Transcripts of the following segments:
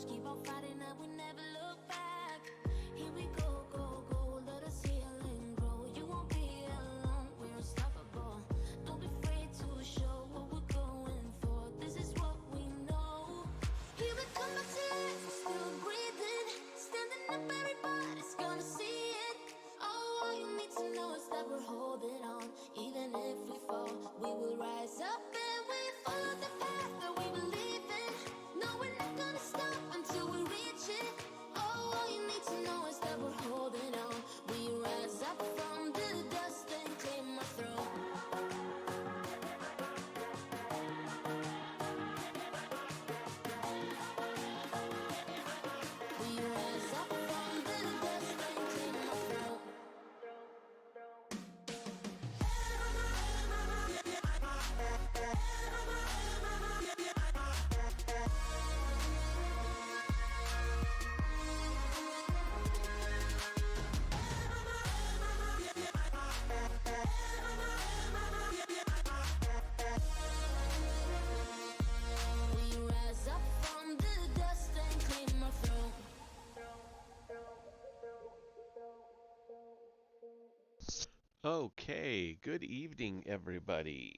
keep on fighting and we never look back. Here we go, go, go, let us heal and grow. You won't be alone, we're unstoppable. Don't be afraid to show what we're going for. This is what we know. Here we come back to life, we're still breathing. Standing up, everybody's gonna see it. Oh, all you need to know is that we're holding on. Even if we fall, we will rise up and we follow the path that we believe in. No, we're not gonna stop until we reach it. Oh, all you need to know is that we're holding on. We rise up from the dust and claim our throne. We rise up from the dust and claim our throne. We rise up from the dust and claim our throne. Okay, good evening, everybody.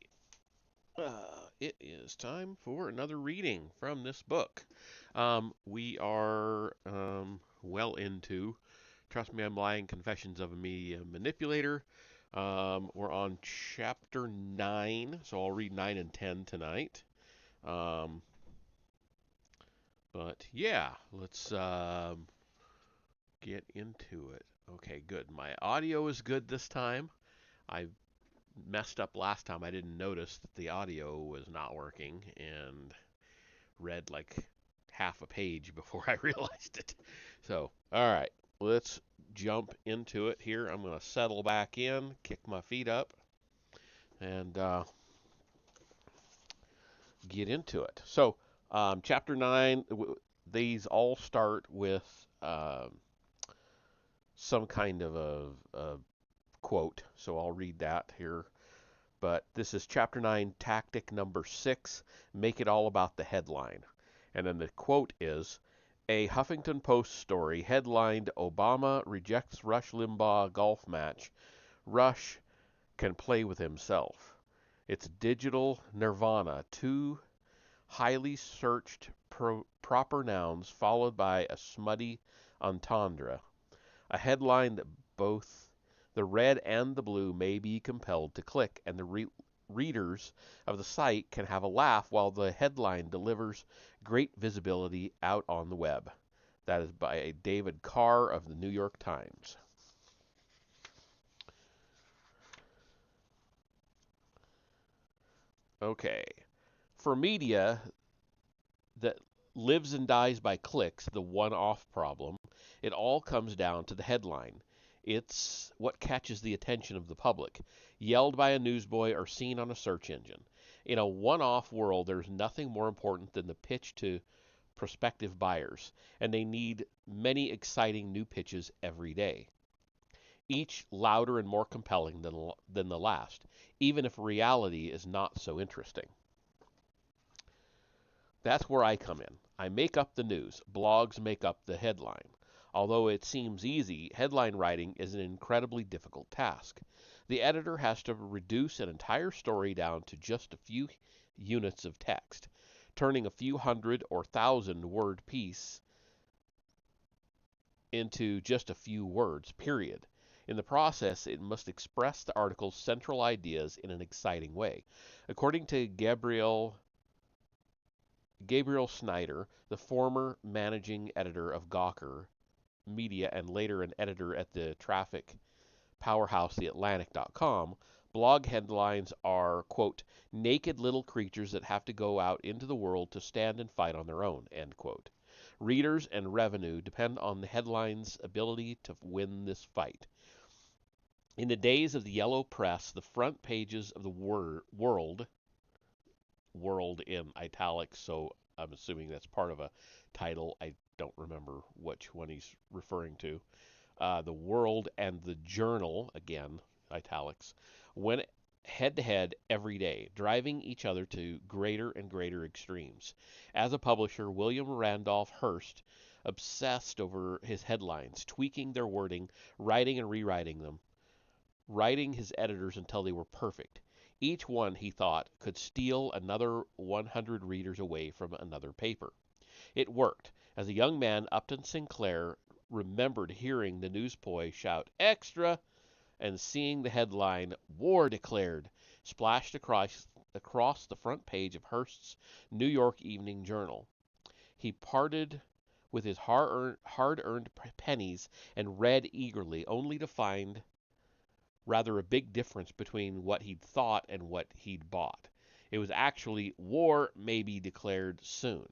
It is time for another reading from this book. We are well into Trust Me, I'm Lying Confessions of a Media Manipulator. We're on chapter 9, so I'll read 9 and 10 tonight. Um, but yeah, let's get into it. Okay, good. My audio is good this time. I messed up last time. I didn't notice that the audio was not working and read like half a page before I realized it. So, all right, let's jump into it here. I'm going to settle back in, kick my feet up, and get into it. So, chapter 9, these all start with some kind of a quote. So, I'll read that here. But this is chapter 9, tactic number 6, make it all about the headline. And then the quote is, a Huffington Post story headlined Obama rejects Rush Limbaugh golf match. Rush can play with himself. It's digital nirvana, two highly searched proper nouns followed by a smutty entendre. A headline that both the red and the blue may be compelled to click, and the readers of the site can have a laugh while the headline delivers great visibility out on the web. That is by David Carr of the New York Times. Okay. For media that lives and dies by clicks, the one-off problem, it all comes down to the headline. It's what catches the attention of the public, yelled by a newsboy or seen on a search engine. In a one-off world, there's nothing more important than the pitch to prospective buyers, and they need many exciting new pitches every day, each louder and more compelling than the last, even if reality is not so interesting. That's where I come in. I make up the news. Blogs make up the headline. Although it seems easy, headline writing is an incredibly difficult task. The editor has to reduce an entire story down to just a few units of text, turning a few hundred or thousand word piece into just a few words, period. In the process, it must express the article's central ideas in an exciting way. According to Gabriel Snyder, the former managing editor of Gawker Media and later an editor at the traffic powerhouse TheAtlantic.com, blog headlines are, quote, naked little creatures that have to go out into the world to stand and fight on their own, end quote. Readers and revenue depend on the headline's ability to win this fight. In the days of the yellow press, the front pages of the world in italics, so I'm assuming that's part of a title. I don't remember which one he's referring to. The World and the Journal, again, italics, head to head every day, driving each other to greater and greater extremes. As a publisher, William Randolph Hearst obsessed over his headlines, tweaking their wording, writing and rewriting them, writing his editors until they were perfect. Each one, he thought, could steal another 100 readers away from another paper. It worked. As a young man, Upton Sinclair remembered hearing the newsboy shout, "Extra!" and seeing the headline, "War Declared," splashed across the front page of Hearst's New York Evening Journal. He parted with his hard-earned pennies and read eagerly, only to find rather a big difference between what he'd thought and what he'd bought. It was actually "War may be declared soon."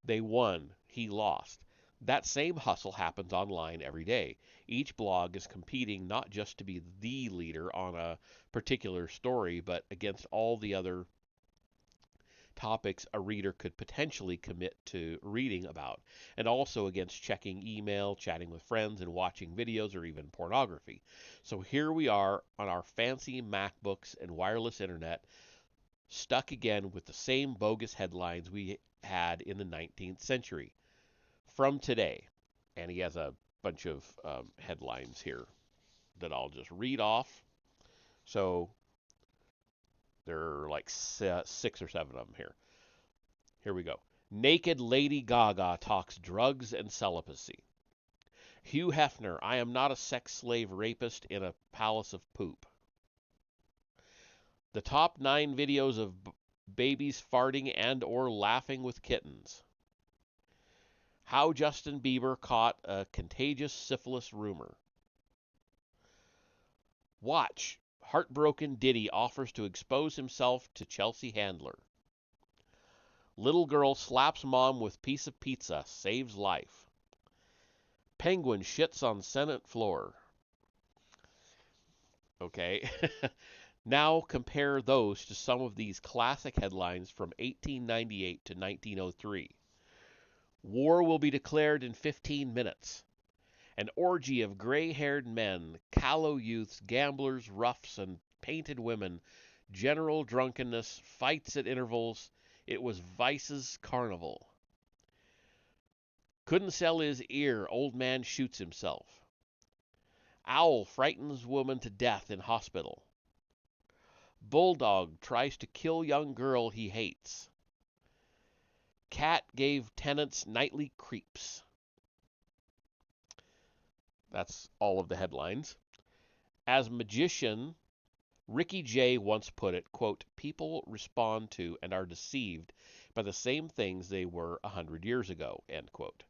They won, he lost. That same hustle happens online every day. Each blog is competing not just to be the leader on a particular story, but against all the other topics a reader could potentially commit to reading about, and also against checking email, chatting with friends, and watching videos or even pornography. So here we are on our fancy MacBooks and wireless internet, stuck again with the same bogus headlines we had in the 19th century. From today, and he has a bunch of headlines here that I'll just read off. So there are like 6 or 7 of them here. Here we go. Naked Lady Gaga talks drugs and celibacy. Hugh Hefner, I am not a sex slave rapist in a palace of poop. The top 9 videos of babies farting and or laughing with kittens. How Justin Bieber caught a contagious syphilis rumor. Watch. Heartbroken Diddy offers to expose himself to Chelsea Handler. Little girl slaps mom with piece of pizza, saves life. Penguin shits on Senate floor. Okay. Now compare those to some of these classic headlines from 1898 to 1903. War will be declared in 15 minutes. An orgy of gray-haired men, callow youths, gamblers, roughs, and painted women, general drunkenness, fights at intervals. It was Vice's carnival. Couldn't sell his ear, old man shoots himself. Owl frightens woman to death in hospital. Bulldog tries to kill young girl he hates. Cat gave tenants nightly creeps. That's all of the headlines. As magician, Ricky Jay once put it, quote, people respond to and are deceived by the same things they were 100 years ago, end quote.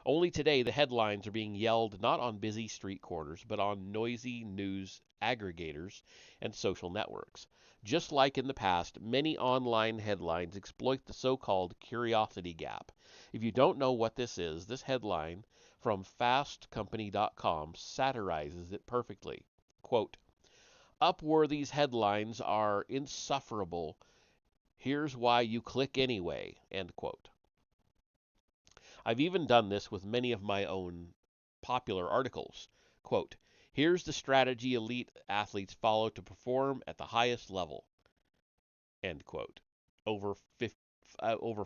Only today the headlines are being yelled not on busy street corners, but on noisy news aggregators and social networks. Just like in the past, many online headlines exploit the so-called curiosity gap. If you don't know what this is, this headline from fastcompany.com satirizes it perfectly. Quote, Upworthy's headlines are insufferable. Here's why you click anyway, end quote. I've even done this with many of my own popular articles. Quote, here's the strategy elite athletes follow to perform at the highest level, end quote. Over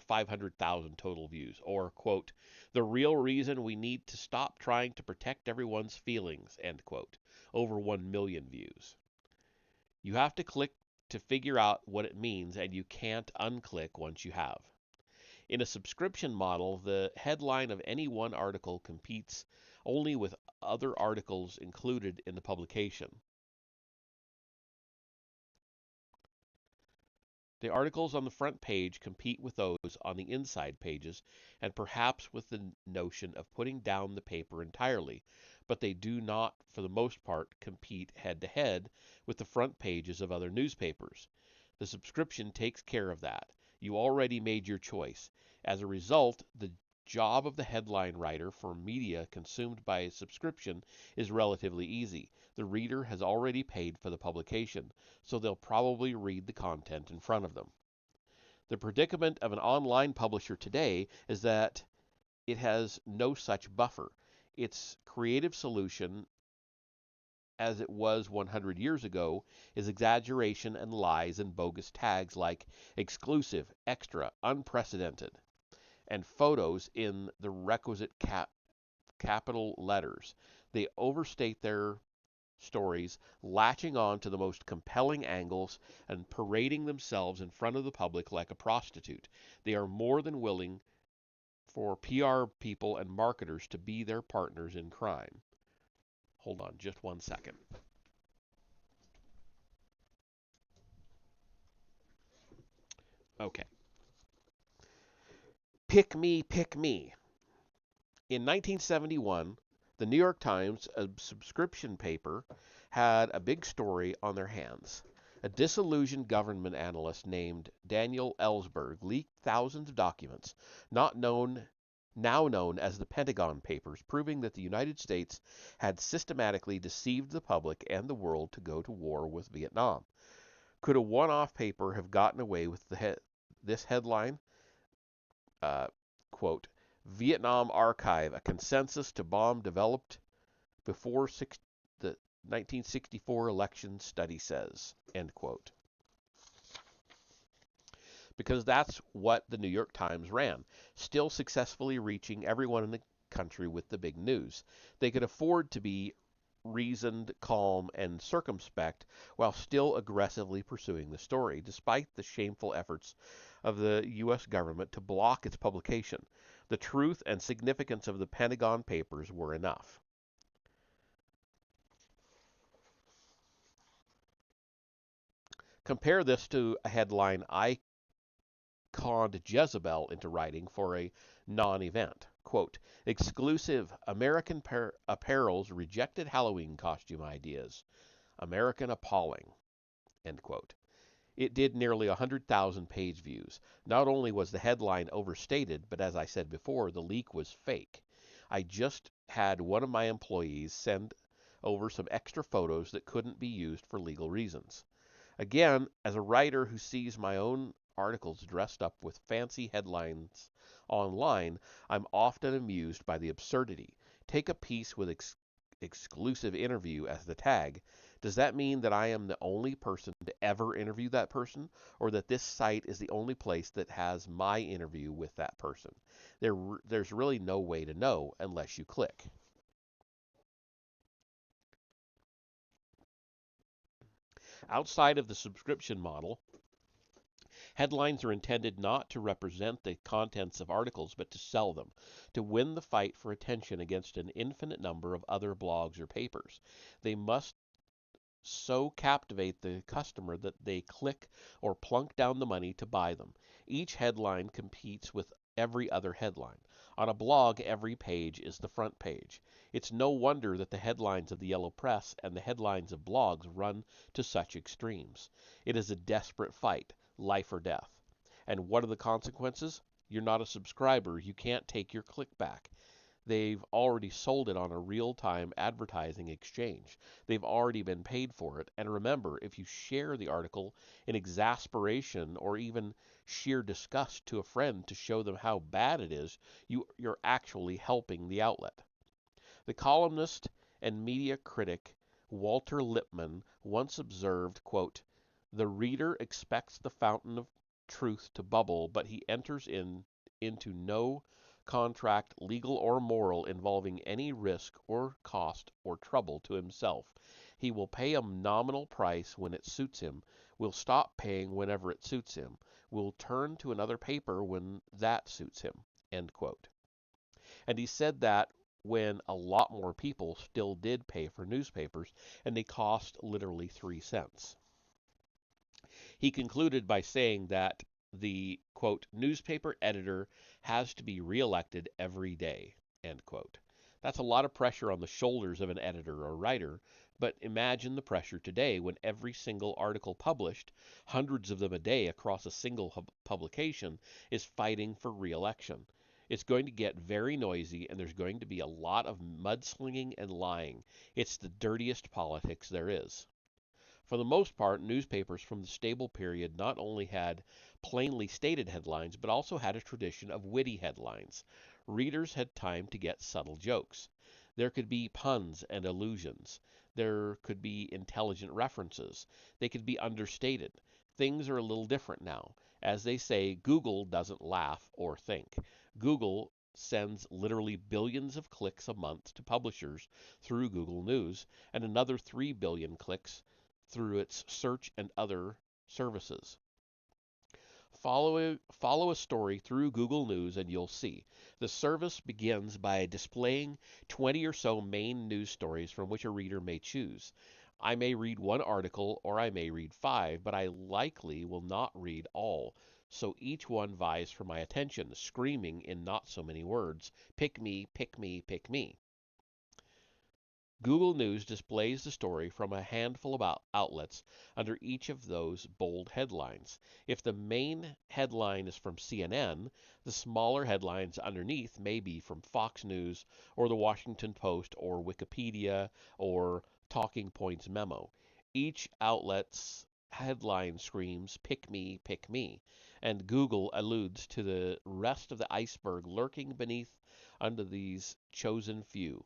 500,000 total views. Or, quote, the real reason we need to stop trying to protect everyone's feelings, end quote. Over 1 million views. You have to click to figure out what it means, and you can't unclick once you have. In a subscription model, the headline of any one article competes only with other articles included in the publication. The articles on the front page compete with those on the inside pages, and perhaps with the notion of putting down the paper entirely, but they do not, for the most part, compete head-to-head with the front pages of other newspapers. The subscription takes care of that. You already made your choice. As a result, the job of the headline writer for media consumed by a subscription is relatively easy. The reader has already paid for the publication, so they'll probably read the content in front of them. The predicament of an online publisher today is that it has no such buffer. Its creative solution as it was 100 years ago is exaggeration and lies and bogus tags like exclusive, extra, unprecedented, and photos in the requisite capital letters. They overstate their stories, latching on to the most compelling angles and parading themselves in front of the public like a prostitute. They are more than willing for PR people and marketers to be their partners in crime. Hold on just one second. Okay. Pick me, pick me. In 1971, the New York Times, a subscription paper, had a big story on their hands. A disillusioned government analyst named Daniel Ellsberg leaked thousands of documents, now known as the Pentagon Papers, proving that the United States had systematically deceived the public and the world to go to war with Vietnam. Could a one-off paper have gotten away with this headline? Uh, quote, Vietnam Archive, a consensus to bomb developed before the 1964 election study says, end quote. Because that's what the New York Times ran, still successfully reaching everyone in the country with the big news. They could afford to be reasoned, calm, and circumspect while still aggressively pursuing the story, despite the shameful efforts of the U.S. government to block its publication. The truth and significance of the Pentagon Papers were enough. Compare this to a headline I conned Jezebel into writing for a non-event. Quote, exclusive American apparel's rejected Halloween costume ideas. American appalling, end quote. It did nearly 100,000 page views. Not only was the headline overstated, but as I said before, the leak was fake. I just had one of my employees send over some extra photos that couldn't be used for legal reasons. Again, as a writer who sees my own articles dressed up with fancy headlines online, I'm often amused by the absurdity. Take a piece with exclusive interview as the tag. Does that mean that I am the only person to ever interview that person, or that this site is the only place that has my interview with that person? There's really no way to know unless you click. Outside of the subscription model, headlines are intended not to represent the contents of articles, but to sell them, to win the fight for attention against an infinite number of other blogs or papers. They must so captivate the customer that they click or plunk down the money to buy them. Each headline competes with every other headline. On a blog, every page is the front page. It's no wonder that the headlines of the yellow press and the headlines of blogs run to such extremes. It is a desperate fight, life or death. And what are the consequences? You're not a subscriber. You can't take your click back. They've already sold it on a real-time advertising exchange. They've already been paid for it. And remember, if you share the article in exasperation or even sheer disgust to a friend to show them how bad it is, you're actually helping the outlet. The columnist and media critic Walter Lippmann once observed, quote, the reader expects the fountain of truth to bubble, but he enters into no contract, legal or moral, involving any risk or cost or trouble to himself. He will pay a nominal price when it suits him, will stop paying whenever it suits him, will turn to another paper when that suits him. End quote. And he said that when a lot more people still did pay for newspapers, and they cost literally 3 cents. He concluded by saying that the, quote, newspaper editor has to be reelected every day, end quote. That's a lot of pressure on the shoulders of an editor or writer, but imagine the pressure today when every single article published, hundreds of them a day across a single publication, is fighting for reelection. It's going to get very noisy, and there's going to be a lot of mudslinging and lying. It's the dirtiest politics there is. For the most part, newspapers from the stable period not only had plainly stated headlines, but also had a tradition of witty headlines. Readers had time to get subtle jokes. There could be puns and allusions. There could be intelligent references. They could be understated. Things are a little different now. As they say, Google doesn't laugh or think. Google sends literally billions of clicks a month to publishers through Google News and another 3 billion clicks through its search and other services. Follow a story through Google News and you'll see. The service begins by displaying 20 or so main news stories from which a reader may choose. I may read one article or I may read 5, but I likely will not read all. So each one vies for my attention, screaming in not so many words, pick me, pick me, pick me. Google News displays the story from a handful of outlets under each of those bold headlines. If the main headline is from CNN, the smaller headlines underneath may be from Fox News or the Washington Post or Wikipedia or Talking Points Memo. Each outlet's headline screams, pick me, and Google alludes to the rest of the iceberg lurking beneath under these chosen few,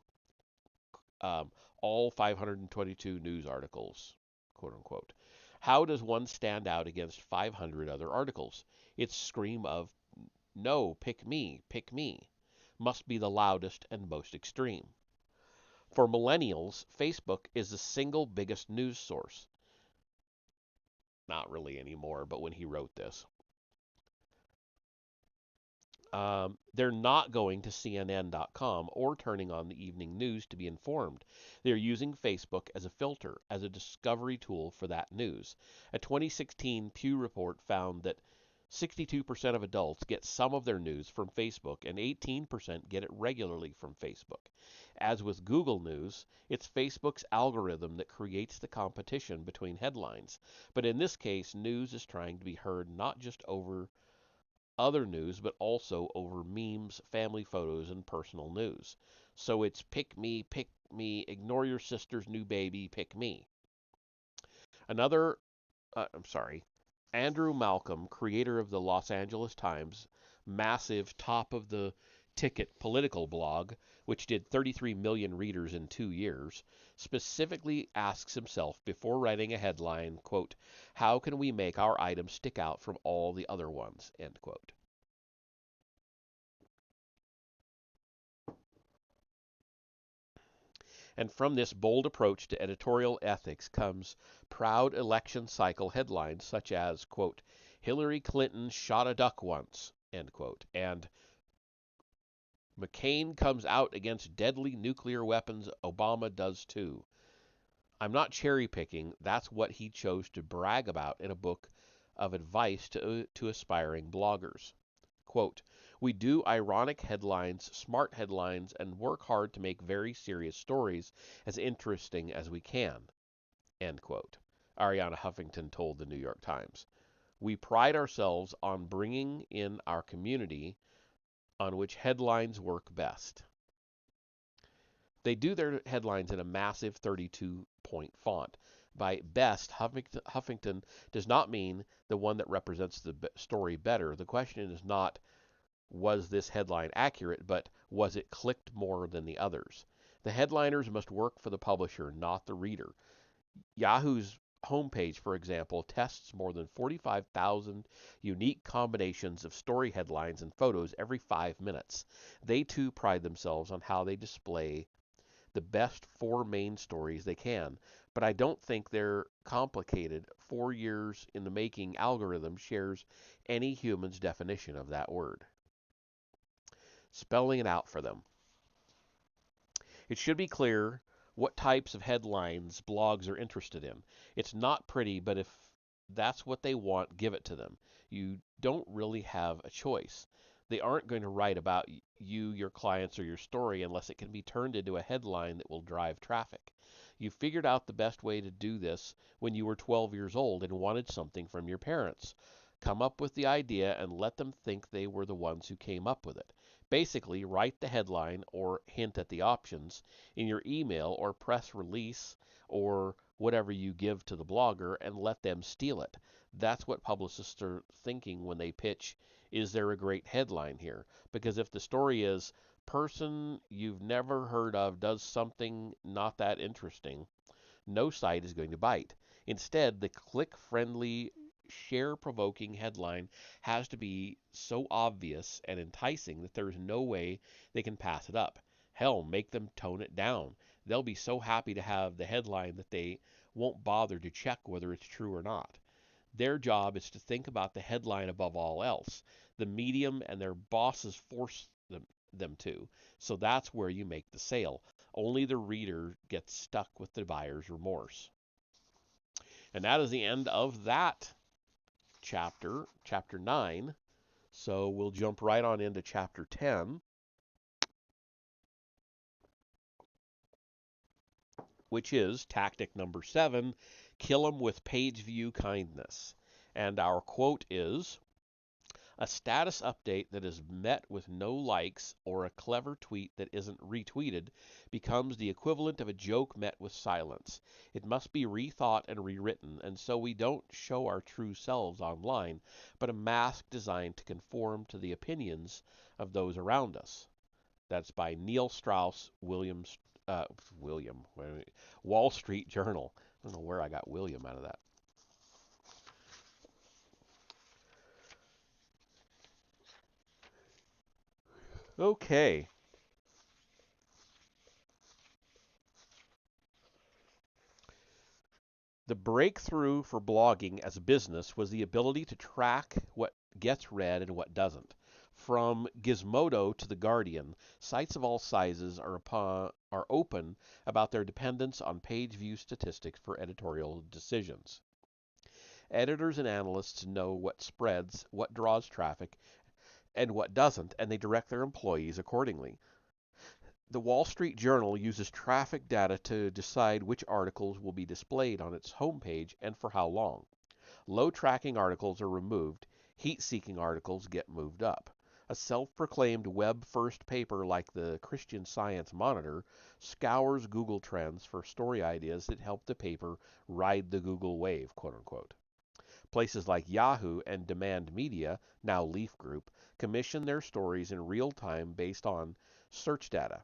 um, all 522 news articles, quote unquote. How does one stand out against 500 other articles? Its scream of, no, pick me, must be the loudest and most extreme. For millennials, Facebook is the single biggest news source. Not really anymore, but when he wrote this. They're not going to CNN.com or turning on the evening news to be informed. They're using Facebook as a filter, as a discovery tool for that news. A 2016 Pew report found that 62% of adults get some of their news from Facebook and 18% get it regularly from Facebook. As with Google News, it's Facebook's algorithm that creates the competition between headlines. But in this case, news is trying to be heard not just over other news, but also over memes, family photos, and personal news. So it's pick me, ignore your sister's new baby, pick me. Another, I'm sorry, Andrew Malcolm, creator of the Los Angeles Times, massive top of the ticket political blog, which did 33 million readers in 2 years, specifically asks himself before writing a headline, quote, how can we make our item stick out from all the other ones, end quote. And from this bold approach to editorial ethics comes proud election cycle headlines such as, quote, Hillary Clinton shot a duck once, end quote, and McCain comes out against deadly nuclear weapons, Obama does too. I'm not cherry picking, that's what he chose to brag about in a book of advice to aspiring bloggers. Quote, we do ironic headlines, smart headlines, and work hard to make very serious stories as interesting as we can, end quote. Ariana Huffington told the New York Times. We pride ourselves on bringing in our community on which headlines work best. They do their headlines in a massive 32-point font. By best, Huffington does not mean the one that represents the story better. The question is not, was this headline accurate, but was it clicked more than the others? The headliners must work for the publisher, not the reader. Yahoo's homepage, for example, tests more than 45,000 unique combinations of story headlines and photos every 5 minutes. They too pride themselves on how they display the best 4 main stories they can, but I don't think their complicated 4 years in the making algorithm shares any human's definition of that word. Spelling it out for them. It should be clear what types of headlines blogs are interested in. It's not pretty, but if that's what they want, give it to them. You don't really have a choice. They aren't going to write about you, your clients, or your story unless it can be turned into a headline that will drive traffic. You figured out the best way to do this when you were 12 years old and wanted something from your parents. Come up with the idea and let them think they were the ones who came up with it. Basically, write the headline or hint at the options in your email or press release or whatever you give to the blogger and let them steal it. That's what publicists are thinking when they pitch, is there a great headline here? Because if the story is, person you've never heard of does something not that interesting, no site is going to bite. Instead, the click-friendly, share-provoking headline has to be so obvious and enticing that there is no way they can pass it up. Hell, make them tone it down. They'll be so happy to have the headline that they won't bother to check whether it's true or not. Their job is to think about the headline above all else. The medium and their bosses force them to. So that's where you make the sale. Only the reader gets stuck with the buyer's remorse. And that is the end of that chapter, chapter 9. So we'll jump right on into chapter 10, which is tactic number 7, kill 'em with page view kindness. And our quote is, a status update that is met with no likes or a clever tweet that isn't retweeted becomes the equivalent of a joke met with silence. It must be rethought and rewritten, and so we don't show our true selves online, but a mask designed to conform to the opinions of those around us. That's by Neil Strauss, Wall Street Journal. I don't know where I got William out of that. Okay. The breakthrough for blogging as a business was the ability to track what gets read and what doesn't. From Gizmodo to The Guardian, sites of all sizes are open about their dependence on page view statistics for editorial decisions. Editors and analysts know what spreads, what draws traffic, and what doesn't, and they direct their employees accordingly. The Wall Street Journal uses traffic data to decide which articles will be displayed on its homepage and for how long. Low tracking articles are removed, heat seeking articles get moved up. A self proclaimed web first paper like the Christian Science Monitor scours Google Trends for story ideas that help the paper ride the Google wave, quote unquote. Places like Yahoo and Demand Media, now Leaf Group, commission their stories in real time based on search data.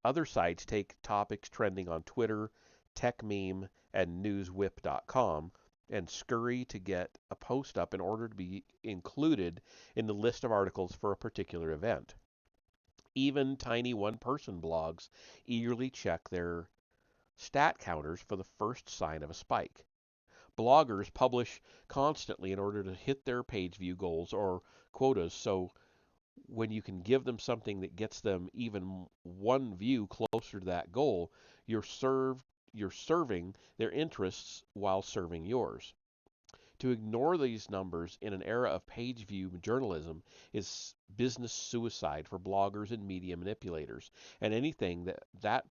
Other sites take topics trending on Twitter, TechMeme, and newswhip.com and scurry to get a post up in order to be included in the list of articles for a particular event. Even tiny one-person blogs eagerly check their stat counters for the first sign of a spike. Bloggers publish constantly in order to hit their page view goals or quotas, so when you can give them something that gets them even one view closer to that goal, you're serving their interests while serving yours. To ignore these numbers in an era of page view journalism is business suicide for bloggers and media manipulators, and anything that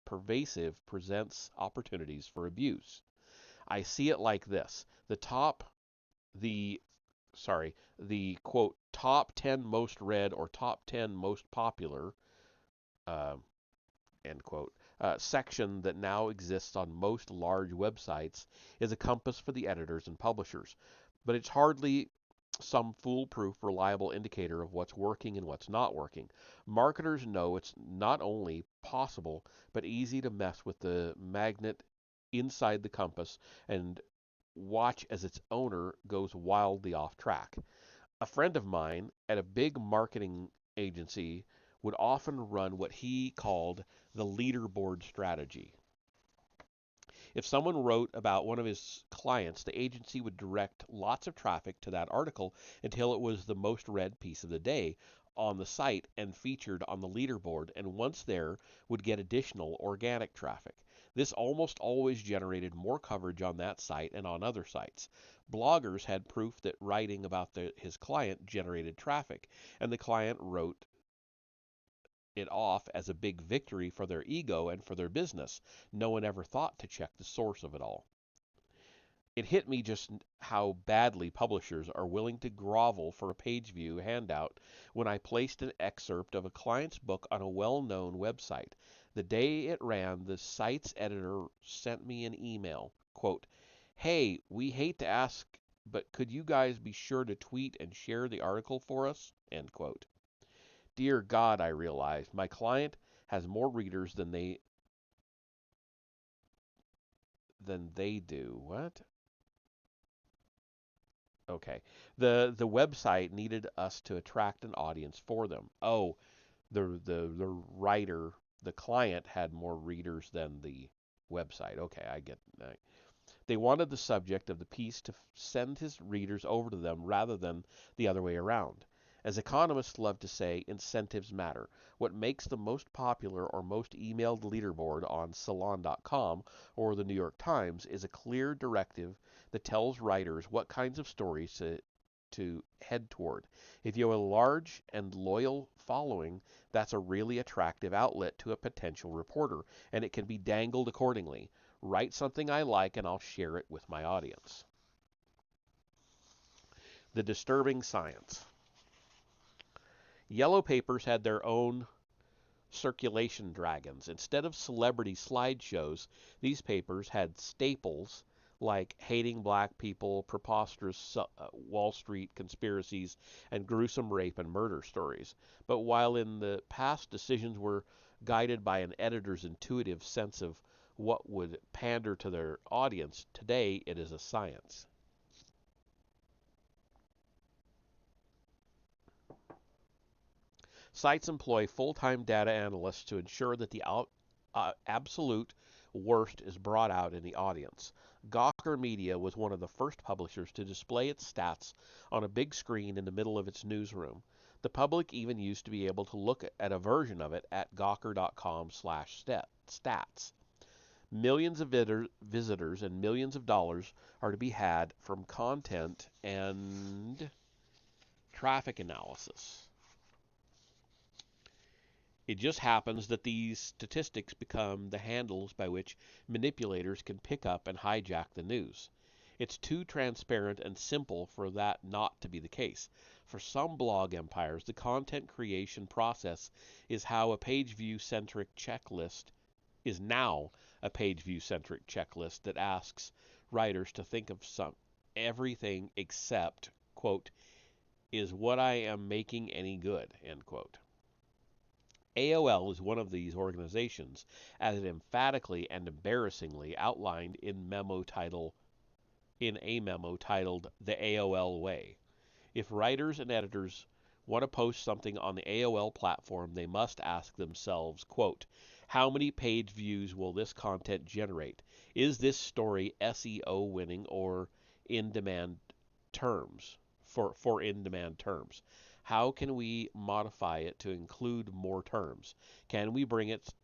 pervasive presents opportunities for abuse. I see it like this: the the quote top 10 most read or top 10 most popular uh, end quote section that now exists on most large websites is a compass for the editors and publishers, but it's hardly some foolproof, reliable indicator of what's working and what's not working. Marketers know it's not only possible, but easy to mess with the magnet inside the compass and watch as its owner goes wildly off track. A friend of mine at a big marketing agency would often run what he called the leaderboard strategy. If someone wrote about one of his clients, the agency would direct lots of traffic to that article until it was the most read piece of the day on the site and featured on the leaderboard, and once there, would get additional organic traffic. This almost always generated more coverage on that site and on other sites. Bloggers had proof that writing about his client generated traffic, and the client wrote it off as a big victory for their ego and for their business. No one ever thought to check the source of it all. It hit me just how badly publishers are willing to grovel for a page view handout when I placed an excerpt of a client's book on a well-known website. The day it ran, the site's editor sent me an email. Quote, "Hey, we hate to ask, but could you guys be sure to tweet and share the article for us?" End quote. Dear God, I realized my client has more readers than they than they do. What? Okay. The website needed us to attract an audience for them. Oh, the writer, the client had more readers than the website. Okay, I get that. They wanted the subject of the piece to send his readers over to them rather than the other way around. As economists love to say, incentives matter. What makes the most popular or most emailed leaderboard on Salon.com or the New York Times is a clear directive that tells writers what kinds of stories to head toward. If you have a large and loyal following, that's a really attractive outlet to a potential reporter, and it can be dangled accordingly. Write something I like and I'll share it with my audience. The disturbing science. Yellow papers had their own circulation dragons. Instead of celebrity slideshows, these papers had staples like hating black people, preposterous Wall Street conspiracies, and gruesome rape and murder stories. But while in the past decisions were guided by an editor's intuitive sense of what would pander to their audience, today it is a science. Sites employ full-time data analysts to ensure that the absolute worst is brought out in the audience. Gawker Media was one of the first publishers to display its stats on a big screen in the middle of its newsroom. The public even used to be able to look at a version of it at gawker.com/stats. Millions of visitors and millions of dollars are to be had from content and traffic analysis. It just happens that these statistics become the handles by which manipulators can pick up and hijack the news. It's too transparent and simple for that not to be the case. For some blog empires, the content creation process is how a page view centric checklist is now a page view centric checklist that asks writers to think of everything except, quote, is what I am making any good, end quote. AOL is one of these organizations, as it emphatically and embarrassingly outlined in a memo titled The AOL Way. If writers and editors want to post something on the AOL platform, they must ask themselves, quote, how many page views will this content generate? Is this story SEO winning or in-demand terms? For in-demand terms. How can we modify it to include more terms? Can we bring it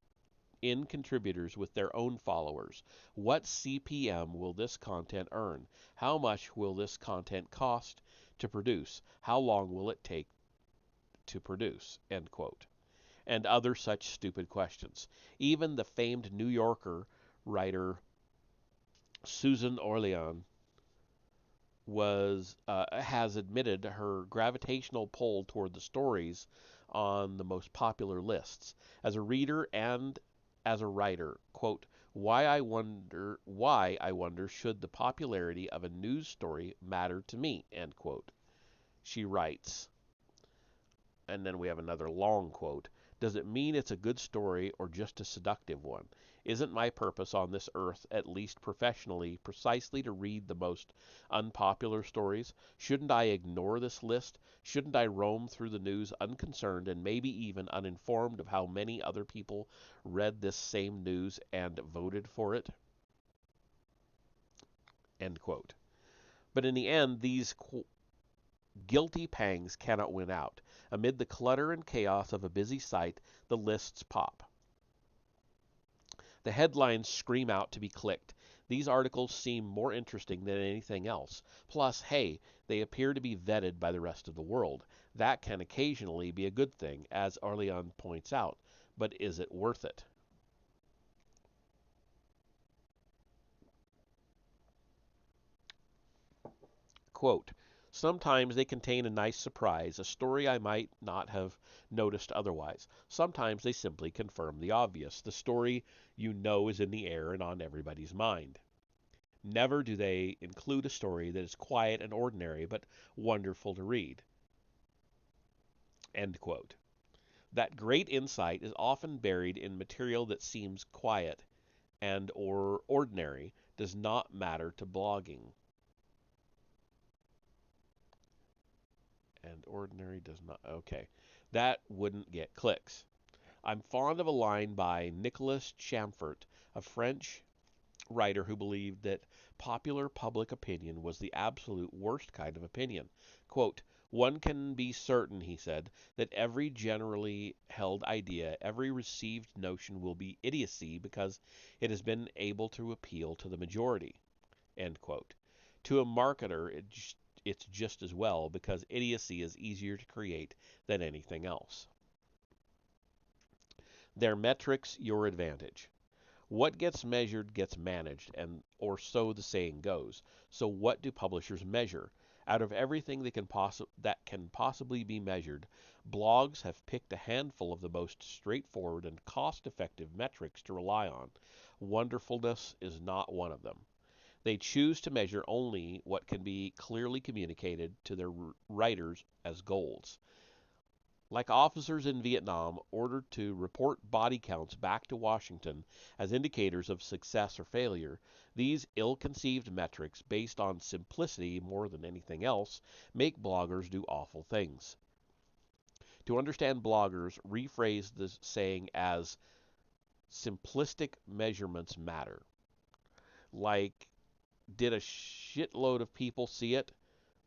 in contributors with their own followers? What CPM will this content earn? How much will this content cost to produce? How long will it take to produce? End quote. And other such stupid questions. Even the famed New Yorker writer Susan Orlean has admitted her gravitational pull toward the stories on the most popular lists. As a reader and as a writer, quote, why I wonder should the popularity of a news story matter to me, end quote. She writes, and then we have another long quote. Does it mean it's a good story or just a seductive one? Isn't my purpose on this earth, at least professionally, precisely to read the most unpopular stories? Shouldn't I ignore this list? Shouldn't I roam through the news unconcerned and maybe even uninformed of how many other people read this same news and voted for it? End quote. But in the end, these guilty pangs cannot win out. Amid the clutter and chaos of a busy site, the lists pop. The headlines scream out to be clicked. These articles seem more interesting than anything else. Plus, hey, they appear to be vetted by the rest of the world. That can occasionally be a good thing, as Orlean points out. But is it worth it? Quote, sometimes they contain a nice surprise, a story I might not have noticed otherwise. Sometimes they simply confirm the obvious, the story you know is in the air and on everybody's mind. Never do they include a story that is quiet and ordinary but wonderful to read. End quote. That great insight is often buried in material that seems quiet and or ordinary, does not matter to blogging. And ordinary does not. Okay. That wouldn't get clicks. I'm fond of a line by Nicolas Chamfort, a French writer who believed that popular public opinion was the absolute worst kind of opinion. Quote, one can be certain, he said, that every generally held idea, every received notion will be idiocy because it has been able to appeal to the majority. End quote. To a marketer, it's just as well because idiocy is easier to create than anything else. Their metrics, your advantage. What gets measured gets managed, and or so the saying goes. So what do publishers measure? Out of everything that can possibly be measured, blogs have picked a handful of the most straightforward and cost-effective metrics to rely on. Wonderfulness is not one of them. They choose to measure only what can be clearly communicated to their writers as goals. Like officers in Vietnam ordered to report body counts back to Washington as indicators of success or failure, these ill-conceived metrics, based on simplicity more than anything else, make bloggers do awful things. To understand bloggers, rephrase this saying as simplistic measurements matter. Like, did a shitload of people see it?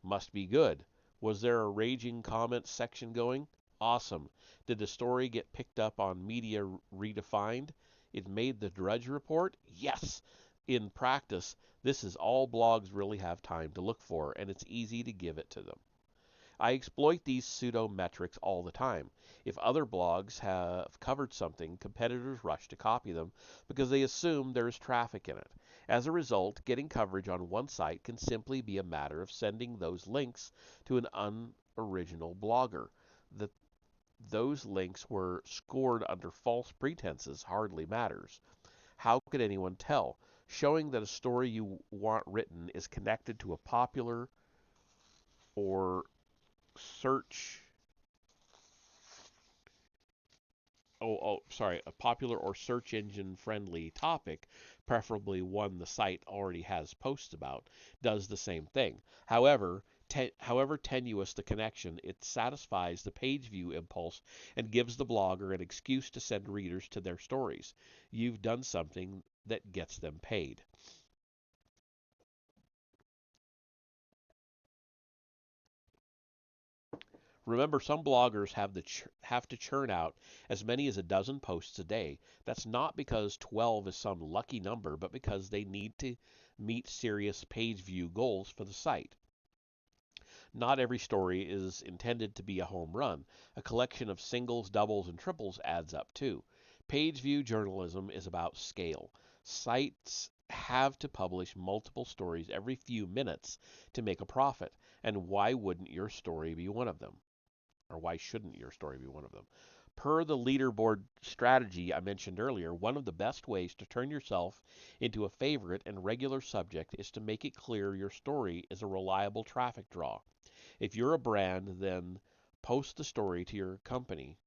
Must be good. Was there a raging comments section going? Awesome. Did the story get picked up on Media Redefined? It made the Drudge Report? Yes. In practice, this is all blogs really have time to look for, and it's easy to give it to them. I exploit these pseudo metrics all the time. If other blogs have covered something, competitors rush to copy them because they assume there is traffic in it. As a result, getting coverage on one site can simply be a matter of sending those links to an unoriginal blogger. That those links were scored under false pretenses hardly matters. How could anyone tell? Showing that a story you want written is connected to a popular or search a popular or search engine friendly topic, preferably one the site already has posts about, does the same thing. However tenuous the connection, it satisfies the page view impulse and gives the blogger an excuse to send readers to their stories. You've done something that gets them paid. Remember, some bloggers have to churn out as many as a dozen posts a day. That's not because 12 is some lucky number, but because they need to meet serious page view goals for the site. Not every story is intended to be a home run. A collection of singles, doubles, and triples adds up too. Page view journalism is about scale. Sites have to publish multiple stories every few minutes to make a profit, and why wouldn't your story be one of them? Or why shouldn't your story be one of them? Per the leaderboard strategy I mentioned earlier, one of the best ways to turn yourself into a favorite and regular subject is to make it clear your story is a reliable traffic draw. If you're a brand, then post the story to your company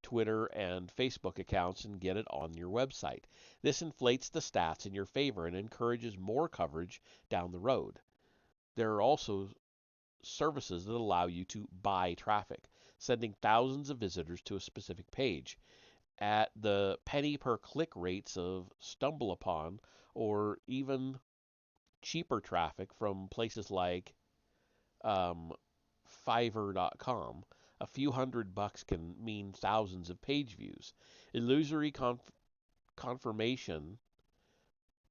Twitter and Facebook accounts and get it on your website. This inflates the stats in your favor and encourages more coverage down the road. There are also services that allow you to buy traffic, sending thousands of visitors to a specific page at the penny per click rates of StumbleUpon, or even cheaper traffic from places like um, Fiverr.com. A few $100 can mean thousands of page views. Illusory confirmation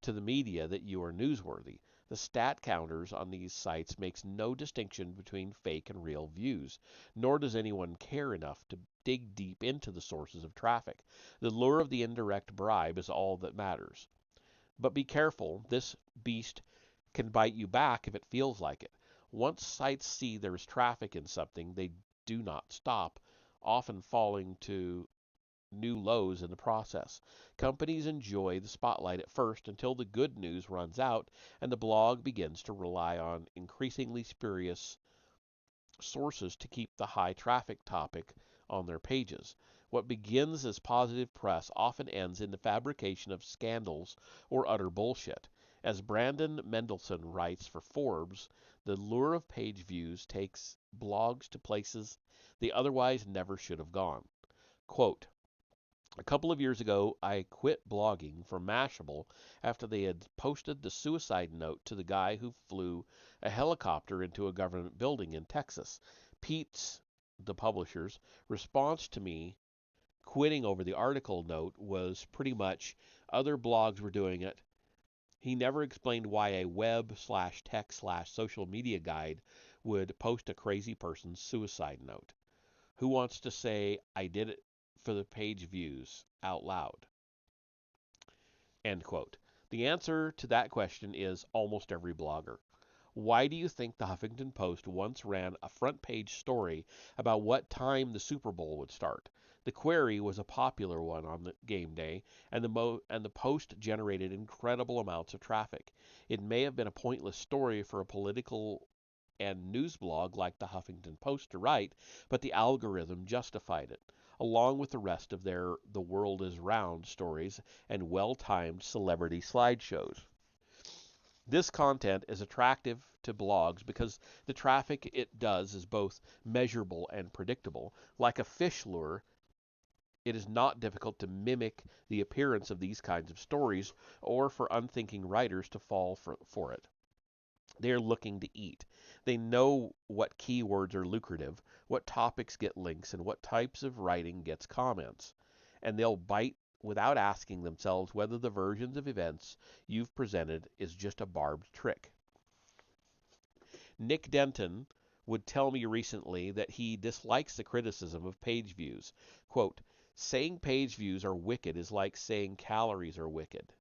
to the media that you are newsworthy. The stat counters on these sites makes no distinction between fake and real views, nor does anyone care enough to dig deep into the sources of traffic. The lure of the indirect bribe is all that matters. But be careful, this beast can bite you back if it feels like it. Once sites see there is traffic in something, they do not stop, often falling to new lows in the process. Companies enjoy the spotlight at first until the good news runs out and the blog begins to rely on increasingly spurious sources to keep the high traffic topic on their pages. What begins as positive press often ends in the fabrication of scandals or utter bullshit. As Brandon Mendelson writes for Forbes, the lure of page views takes blogs to places they otherwise never should have gone. Quote, a couple of years ago, I quit blogging for Mashable after they had posted the suicide note to the guy who flew a helicopter into a government building in Texas. Pete's, the publisher's, response to me quitting over the article note was pretty much other blogs were doing it. He never explained why a web/tech/social media guide would post a crazy person's suicide note. Who wants to say, I did it for the page views out loud? End quote. The answer to that question is almost every blogger. Why do you think the Huffington Post once ran a front page story about what time the Super Bowl would start? The query was a popular one on the game day, and the Post generated incredible amounts of traffic. It may have been a pointless story for a political and news blog like the Huffington Post to write, but the algorithm justified it, along with the rest of their The World is Round stories and well-timed celebrity slideshows. This content is attractive to blogs because the traffic it does is both measurable and predictable. Like a fish lure, it is not difficult to mimic the appearance of these kinds of stories or for unthinking writers to fall for it. They are looking to eat. They know what keywords are lucrative, what topics get links, and what types of writing gets comments. And they'll bite without asking themselves whether the versions of events you've presented is just a barbed trick. Nick Denton would tell me recently that he dislikes the criticism of page views. Quote, saying page views are wicked is like saying calories are wicked.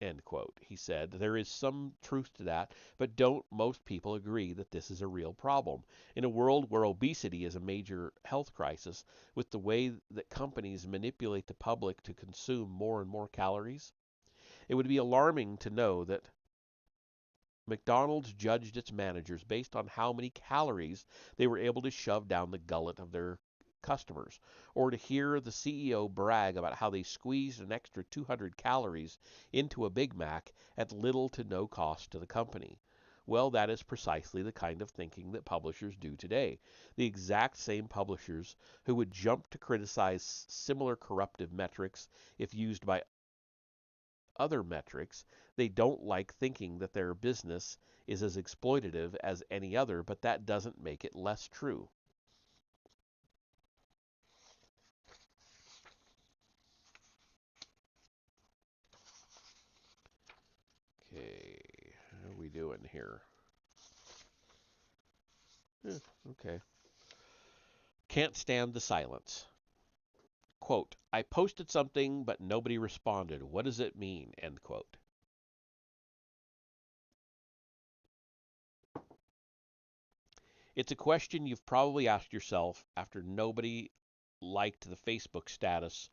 End quote. He said, there is some truth to that, but don't most people agree that this is a real problem? In a world where obesity is a major health crisis, with the way that companies manipulate the public to consume more and more calories, it would be alarming to know that McDonald's judged its managers based on how many calories they were able to shove down the gullet of their customers, or to hear the CEO brag about how they squeezed an extra 200 calories into a Big Mac at little to no cost to the company. Well, that is precisely the kind of thinking that publishers do today. The exact same publishers who would jump to criticize similar corruptive metrics if used by other metrics. They don't like thinking that their business is as exploitative as any other, but that doesn't make it less true. Okay, how are we doing here? Okay. Can't stand the silence. Quote, I posted something, but nobody responded. What does it mean? End quote. It's a question you've probably asked yourself after nobody liked the Facebook status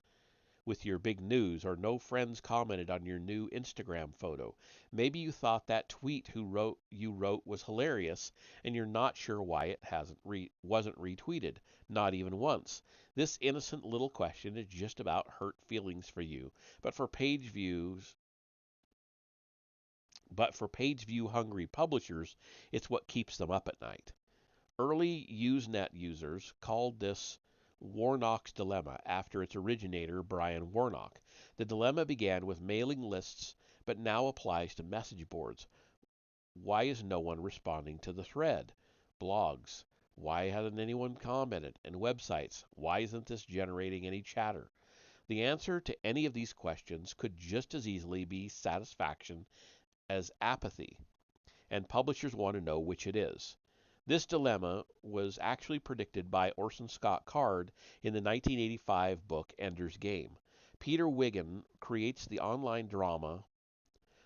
with your big news, or no friends commented on your new Instagram photo. Maybe you thought that tweet you wrote was hilarious, and you're not sure why it wasn't retweeted, not even once. This innocent little question is just about hurt feelings for you, but for page view hungry publishers, it's what keeps them up at night. Early Usenet users called this Warnock's dilemma after its originator, Brian Warnock. The dilemma began with mailing lists, but now applies to message boards. Why is no one responding to the thread? Blogs. Why hasn't anyone commented? And websites. Why isn't this generating any chatter? The answer to any of these questions could just as easily be satisfaction as apathy, and publishers want to know which it is. This dilemma was actually predicted by Orson Scott Card in the 1985 book Ender's Game. Peter Wiggin creates the online drama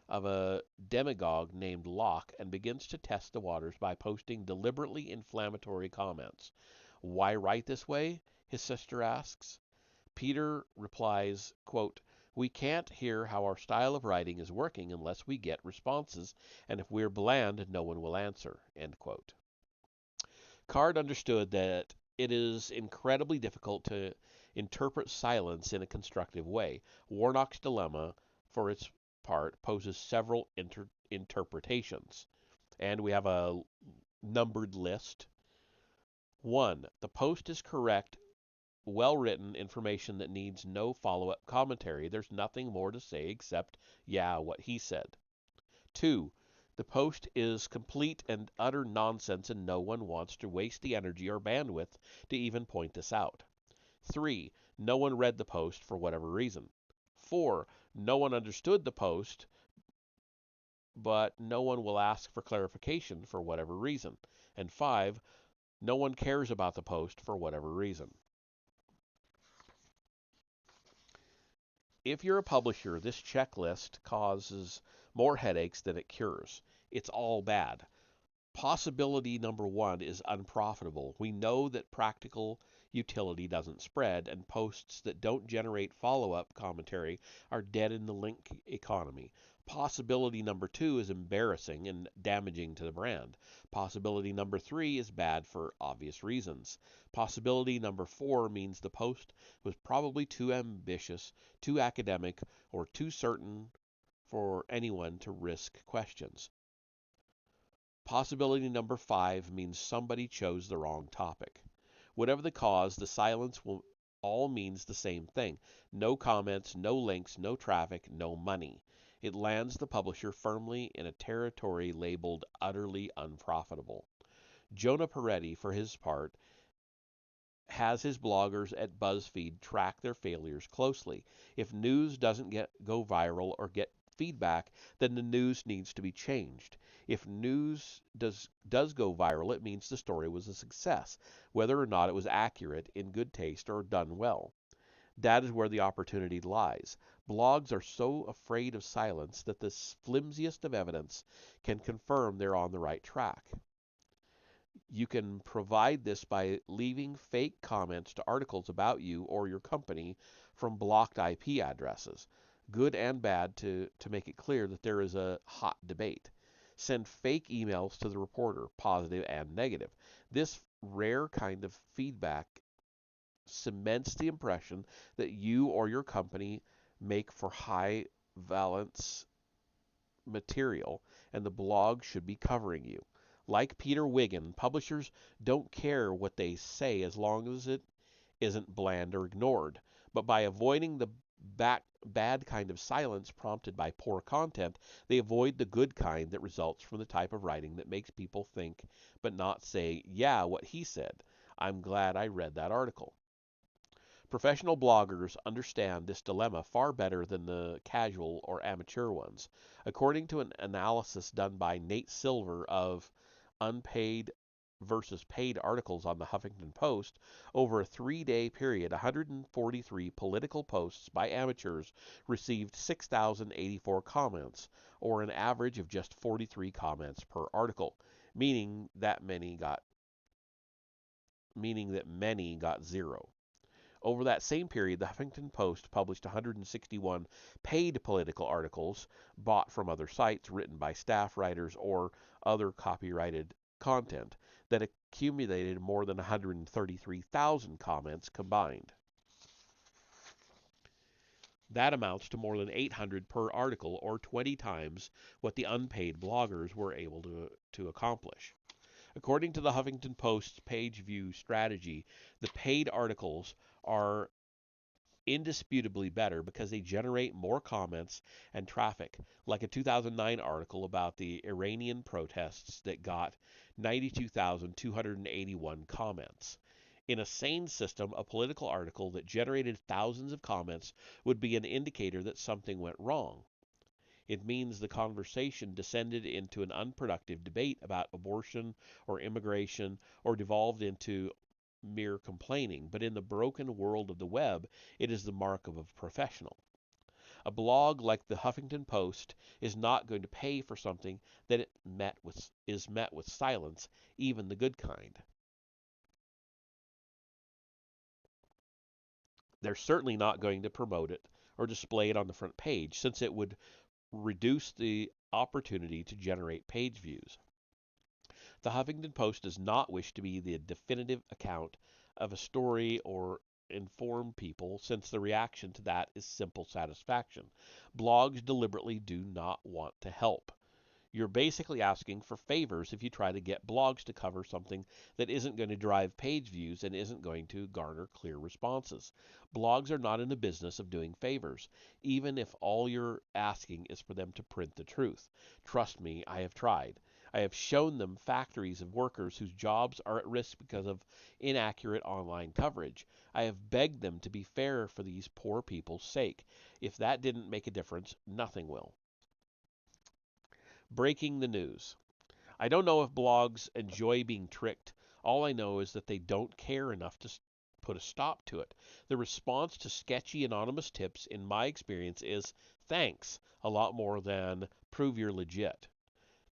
of a demagogue named Locke and begins to test the waters by posting deliberately inflammatory comments. Why write this way? His sister asks. Peter replies, quote, we can't hear how our style of writing is working unless we get responses, and if we're bland, no one will answer, end quote. Card understood that it is incredibly difficult to interpret silence in a constructive way. Warnock's dilemma, for its part, poses several interpretations. And we have a numbered list. 1. The post is correct, well written information that needs no follow up commentary. There's nothing more to say except, yeah, what he said. 2. The post is complete and utter nonsense and no one wants to waste the energy or bandwidth to even point this out. 3. No one read the post for whatever reason. 4. No one understood the post, but no one will ask for clarification for whatever reason. And 5. No one cares about the post for whatever reason. If you're a publisher, this checklist causes more headaches than it cures. It's all bad. Possibility number 1 is unprofitable. We know that practical utility doesn't spread, and posts that don't generate follow up commentary are dead in the link economy. Possibility number 2 is embarrassing and damaging to the brand. Possibility number 3 is bad for obvious reasons. Possibility number 4 means the post was probably too ambitious, too academic, or too certain for anyone to risk questions. Possibility number 5 means somebody chose the wrong topic. Whatever the cause, the silence will all means the same thing. No comments, no links, no traffic, no money. It lands the publisher firmly in a territory labeled utterly unprofitable. Jonah Peretti, for his part, has his bloggers at BuzzFeed track their failures closely. If news doesn't go viral or get feedback, then the news needs to be changed. If news does go viral, it means the story was a success, whether or not it was accurate, in good taste, or done well. That is where the opportunity lies. Blogs are so afraid of silence that the flimsiest of evidence can confirm they're on the right track. You can provide this by leaving fake comments to articles about you or your company from blocked IP addresses, good and bad, to make it clear that there is a hot debate. Send fake emails to the reporter, positive and negative. This rare kind of feedback cements the impression that you or your company make for high valence material, and the blog should be covering you. Like Peter Wiggin, publishers don't care what they say as long as it isn't bland or ignored. But by avoiding the bad kind of silence prompted by poor content, they avoid the good kind that results from the type of writing that makes people think but not say, yeah, what he said. I'm glad I read that article. Professional bloggers understand this dilemma far better than the casual or amateur ones. According to an analysis done by Nate Silver of unpaid versus paid articles on the Huffington Post, over a 3-day period, 143 political posts by amateurs received 6,084 comments, or an average of just 43 comments per article, meaning that many got zero. Over that same period, the Huffington Post published 161 paid political articles bought from other sites, written by staff writers or other copyrighted content, that accumulated more than 133,000 comments combined. That amounts to more than 800 per article, or 20 times what the unpaid bloggers were able to accomplish. According to the Huffington Post's page view strategy, the paid articles are indisputably better because they generate more comments and traffic, like a 2009 article about the Iranian protests that got 92,281 comments. In a sane system, a political article that generated thousands of comments would be an indicator that something went wrong. It means the conversation descended into an unproductive debate about abortion or immigration, or devolved into mere complaining. But in the broken world of the web, it is the mark of a professional. A blog like the Huffington Post is not going to pay for something that is met with silence, even the good kind. They're certainly not going to promote it or display it on the front page, since it would reduce the opportunity to generate page views. The Huffington Post does not wish to be the definitive account of a story or inform people, since the reaction to that is simple satisfaction. Blogs deliberately do not want to help. You're basically asking for favors if you try to get blogs to cover something that isn't going to drive page views and isn't going to garner clear responses. Blogs are not in the business of doing favors, even if all you're asking is for them to print the truth. Trust me, I have tried. I have shown them factories of workers whose jobs are at risk because of inaccurate online coverage. I have begged them to be fair for these poor people's sake. If that didn't make a difference, nothing will. Breaking the news. I don't know if blogs enjoy being tricked. All I know is that they don't care enough to put a stop to it. The response to sketchy anonymous tips, in my experience, is thanks a lot more than prove you're legit.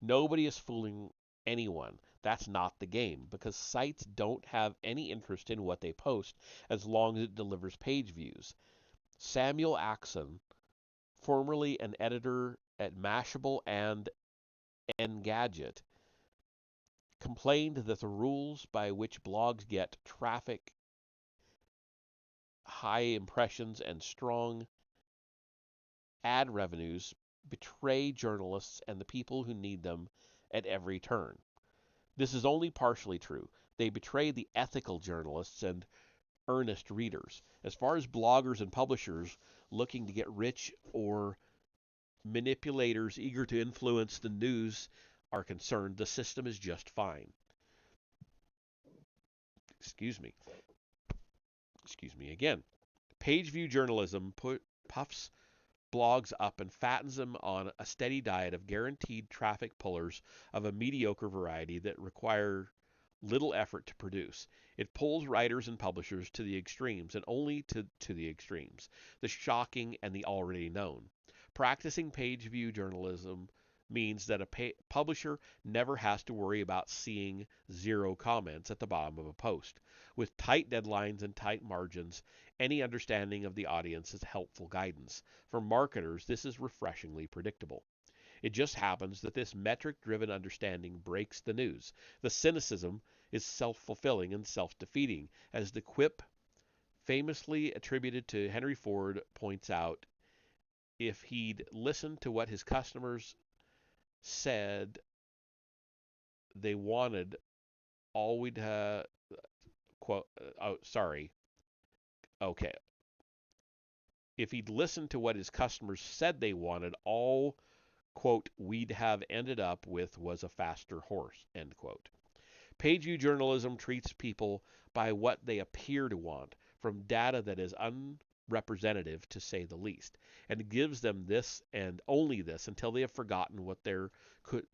Nobody is fooling anyone. That's not the game, because sites don't have any interest in what they post as long as it delivers page views. Samuel Axon, formerly an editor at Mashable and Engadget, complained that the rules by which blogs get traffic, high impressions, and strong ad revenues betray journalists and the people who need them at every turn. This is only partially true. They betray the ethical journalists and earnest readers. As far as bloggers and publishers looking to get rich or manipulators eager to influence the news are concerned, the system is just fine. Excuse me. Excuse me again. Page view journalism puffs blogs up and fattens them on a steady diet of guaranteed traffic pullers of a mediocre variety that require little effort to produce. It pulls writers and publishers to the extremes, and only to the extremes, the shocking and the already known. Practicing page view journalism means that a publisher never has to worry about seeing 0 comments at the bottom of a post. With tight deadlines and tight margins, any understanding of the audience is helpful guidance. For marketers, this is refreshingly predictable. It just happens that this metric-driven understanding breaks the news. The cynicism is self-fulfilling and self-defeating, as the quip famously attributed to Henry Ford points out. If he'd listened to what his customers said they wanted, all we'd quote, oh, sorry. Okay. If he'd listened to what his customers said they wanted, all, quote, we'd have ended up with was a faster horse, end quote. Page view journalism treats people by what they appear to want, from data that is unrepresentative, to say the least, and gives them this and only this until they have forgotten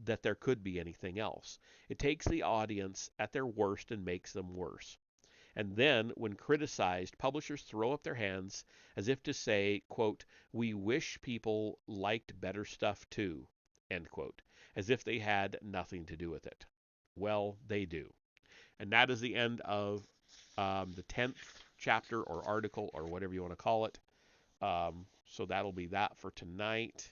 that there could be anything else. It takes the audience at their worst and makes them worse. And then, when criticized, publishers throw up their hands as if to say, quote, we wish people liked better stuff too, end quote, as if they had nothing to do with it. Well, they do. And that is the end of the 10th chapter or article or whatever you want to call it. So that'll be that for tonight.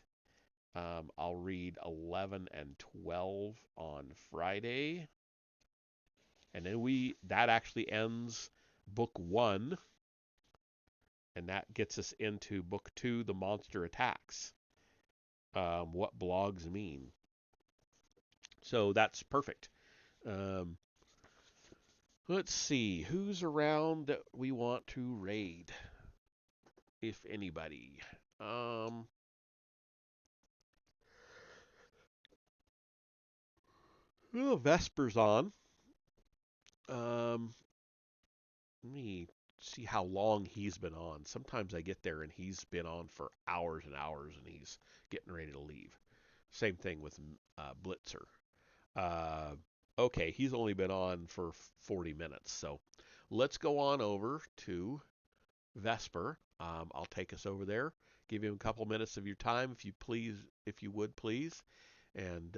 I'll read 11 and 12 on Friday. And then that actually ends book 1. And that gets us into book 2, The Monster Attacks. What blogs mean. So that's perfect. Let's see. Who's around that we want to raid? If anybody. Well, Vesper's on. Let me see how long he's been on. Sometimes I get there and he's been on for hours and hours and he's getting ready to leave. Same thing with Blitzer. Okay, he's only been on for 40 minutes. So let's go on over to Vesper. I'll take us over there. Give him a couple minutes of your time, if you would please, and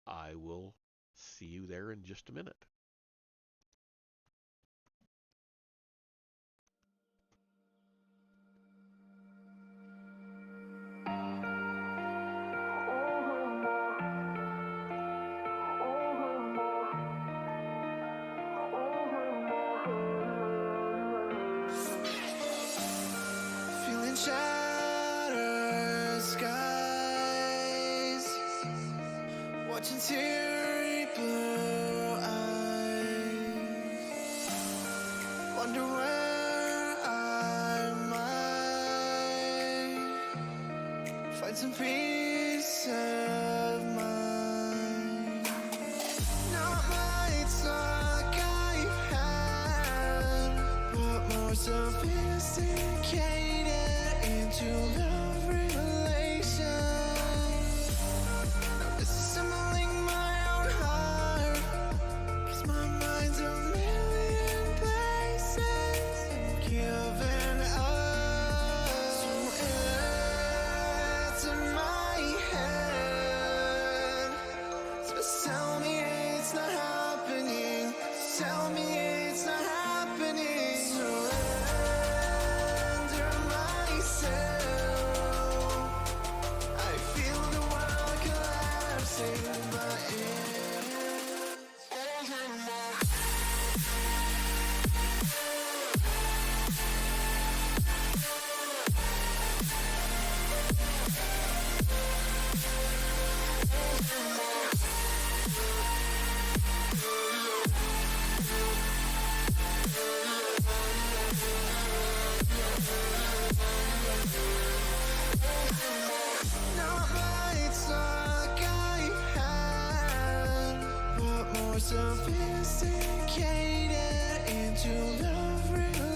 I will see you there in just a minute. some peace of mind. Not much luck I've had, but more sophisticated into love relations. Assembling my own heart, 'cause my mind's a million places. I'm giving up. So it's in my head. Just tell me it's not happening. Tell me it's not happening. Surrender myself. I feel the world collapsing, but it's holding my. Not much luck I've had, but more sophisticated into love relations.